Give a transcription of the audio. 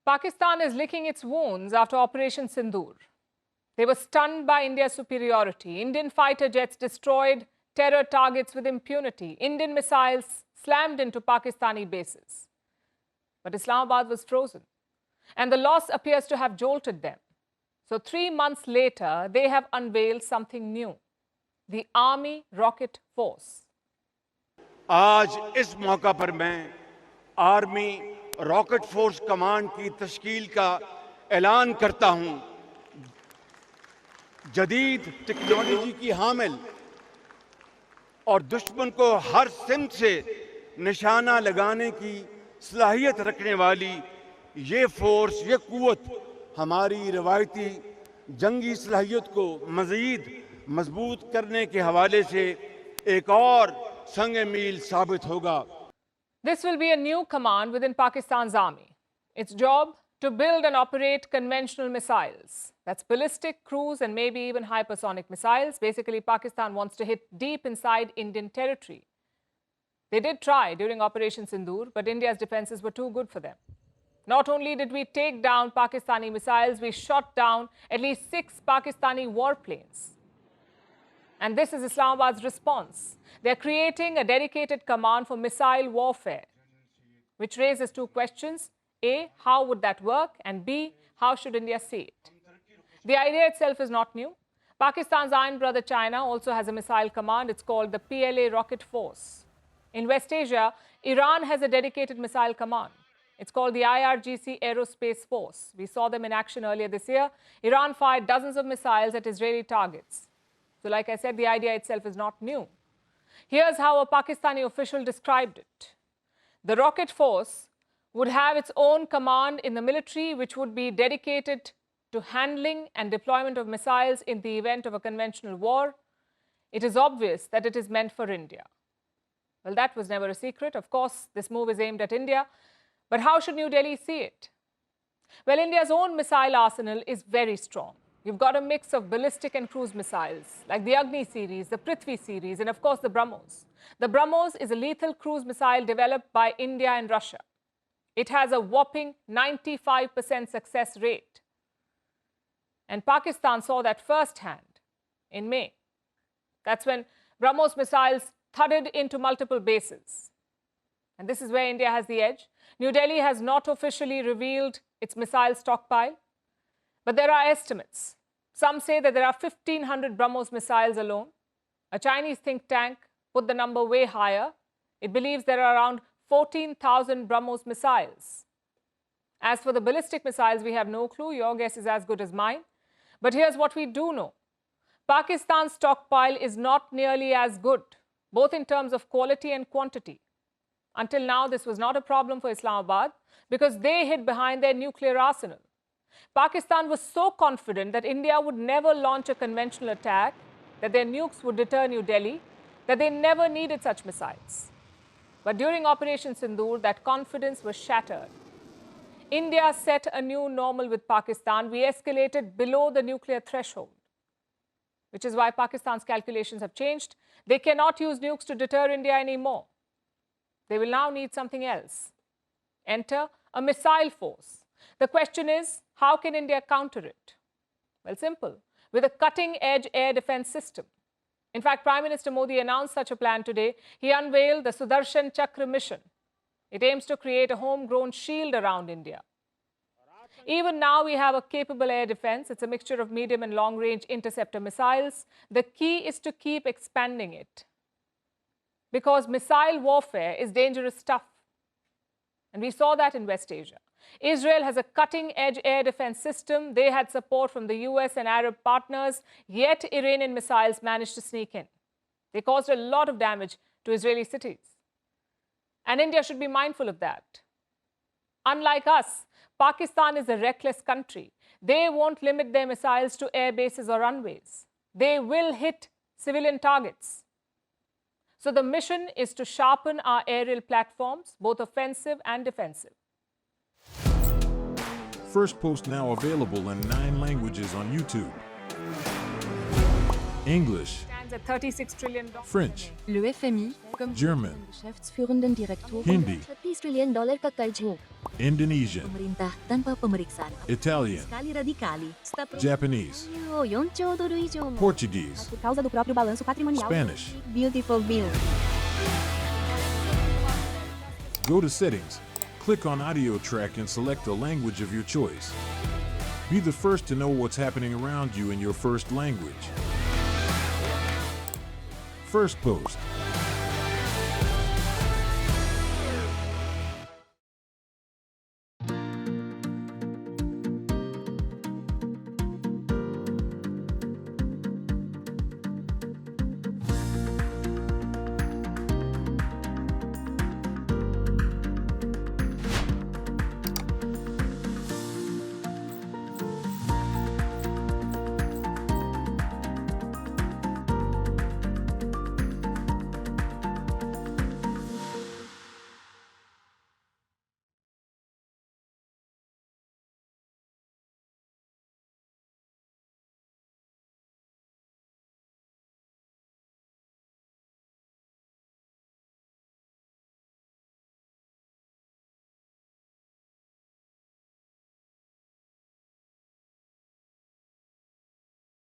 Pakistan is licking its wounds after Operation Sindoor. They were stunned by India's superiority. Indian fighter jets destroyed terror targets with impunity. Indian missiles slammed into Pakistani bases. But Islamabad was frozen, and the loss appears to have jolted them. So 3 months later, they have unveiled something new: the Army Rocket Force. आज इस मौका पर मैं army rocket force command की तश्कील का ऐलान करता हूं। जदीद टेक्नोलॉजी की हामिल और दुश्मन को हर सिमत से निशाना लगाने की सलाहियत रखने वाली ये फोर्स, ये कुव्वत हमारी रवायती जंगी सलाहियत को मज़ीद मजबूत करने के हवाले से एक और संग मील साबित होगा। This will be a new command within Pakistan's army. Its job to build and operate conventional missiles. That's ballistic, cruise, and maybe even hypersonic missiles. Basically, Pakistan wants to hit deep inside Indian territory. They did try during Operation Sindoor, but India's defenses were too good for them. Not only did we take down Pakistani missiles, we shot down at least 6 Pakistani warplanes. And this is Islamabad's response. They're creating a dedicated command for missile warfare, which raises 2 questions. A, how would that work? And B, how should India see it? The idea itself is not new. Pakistan's iron brother China also has a missile command. It's called the PLA Rocket Force. In West Asia, Iran has a dedicated missile command. It's called the IRGC Aerospace Force. We saw them in action earlier this year. Iran fired dozens of missiles at Israeli targets. So like I said, the idea itself is not new. Here's how a Pakistani official described it. The rocket force would have its own command in the military, which would be dedicated to handling and deployment of missiles in the event of a conventional war. It is obvious that it is meant for India. Well, that was never a secret. Of course, this move is aimed at India. But how should New Delhi see it? Well, India's own missile arsenal is very strong. You've got a mix of ballistic and cruise missiles, like the Agni series, the Prithvi series, and of course the BrahMos. The BrahMos is a lethal cruise missile developed by India and Russia. It has a whopping 95% success rate. And Pakistan saw that firsthand in May. That's when BrahMos missiles thudded into multiple bases. And this is where India has the edge. New Delhi has not officially revealed its missile stockpile, but there are estimates. Some say that there are 1,500 BrahMos missiles alone. A Chinese think tank put the number way higher. It believes there are around 14,000 BrahMos missiles. As for the ballistic missiles, we have no clue. Your guess is as good as mine. But here's what we do know. Pakistan's stockpile is not nearly as good, both in terms of quality and quantity. Until now, this was not a problem for Islamabad because they hid behind their nuclear arsenal. Pakistan was so confident that India would never launch a conventional attack, that their nukes would deter New Delhi, that they never needed such missiles. But during Operation Sindoor, that confidence was shattered. India set a new normal with Pakistan. We escalated below the nuclear threshold, which is why Pakistan's calculations have changed. They cannot use nukes to deter India anymore. They will now need something else. Enter a missile force. The question is, how can India counter it? Well, simple, with a cutting-edge air defense system. In fact, Prime Minister Modi announced such a plan today. He unveiled the Sudarshan Chakra mission. It aims to create a homegrown shield around India. Even now, we have a capable air defense. It's a mixture of medium and long-range interceptor missiles. The key is to keep expanding it, because missile warfare is dangerous stuff. And we saw that in West Asia. Israel has a cutting-edge air defense system. They had support from the US and Arab partners, yet Iranian missiles managed to sneak in. They caused a lot of damage to Israeli cities. And India should be mindful of that. Unlike us, Pakistan is a reckless country. They won't limit their missiles to air bases or runways. They will hit civilian targets. So the mission is to sharpen our aerial platforms, both offensive and defensive. Firstpost now available in 9 languages on YouTube. English, at $36 trillion. French, Le FMI, comme German, Geschäftsführenden Direktoren, Hindi, $30 trillion ka karj mo. Indonesian, pemerintah tanpa pemeriksaan, Italian, sekali radikali, Japanese, 4兆ドル以上も Portuguese, por causa do próprio balanço patrimonial. Spanish. Beautiful bill. Go to Settings, click on Audio Track and select the language of your choice. Be the first to know what's happening around you in your first language. Firstpost.